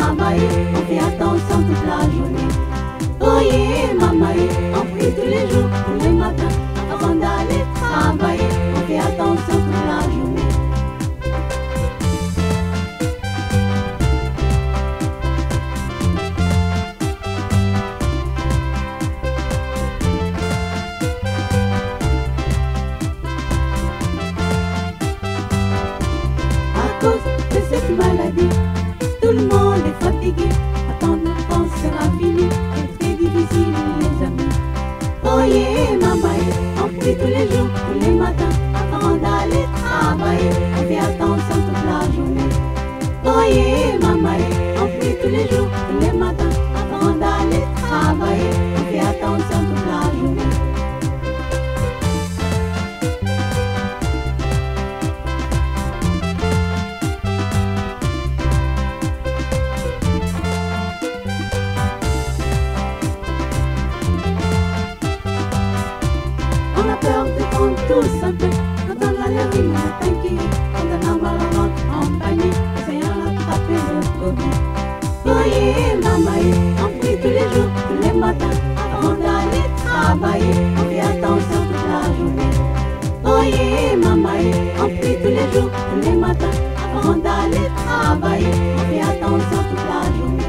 travailler, on fait attention toute la journée. Oh yeah, maman, on prie tous les jours, tous les matins, avant d'aller travailler, on fait attention toute la journée. À cause de cette maladie, tout le monde est fatigué. Attendre le temps sera fini, c'est très difficile les amis. Oh yeah, maman, on prie tous les jours, tous les matins, avant d'aller travailler, on fait attention toute la journée. Oh yeah, maman, on prie tous les jours, tous les matins, avant d'aller travailler, on fait attention toute la journée. On a peur de prendre tous un peu, quand on a la vie, on est inquiet, quand on a mal au ventre, en panique, essayant d'attraper le Covid. Oh yeah, maman, on prie tous les jours, tous les matins, avant d'aller travailler, on fait attention toute la journée. Oh yeah, maman, on prie tous les jours, tous les matins, avant d'aller travailler, on fait attention toute la journée.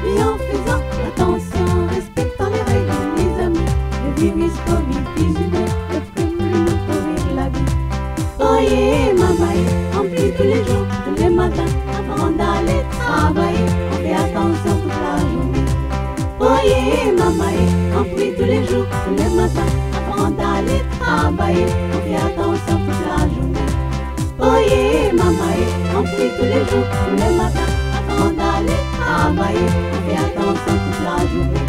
Et en faisant attention, respectant les règles, les amis, le virus Covid-19 ne peut plus nous pourrir la vie. Oh yeah, maman, on prie tous les jours, tous les matins, avant d'aller travailler, on fait attention toute la journée. Oh yeah, maman, on prie tous les jours, tous les matins, avant d'aller travailler, on fait attention toute la journée. Oh yeah, maman, on prie tous les jours, tous les matins, avant d'aller travailler, on fait attention toute la journée.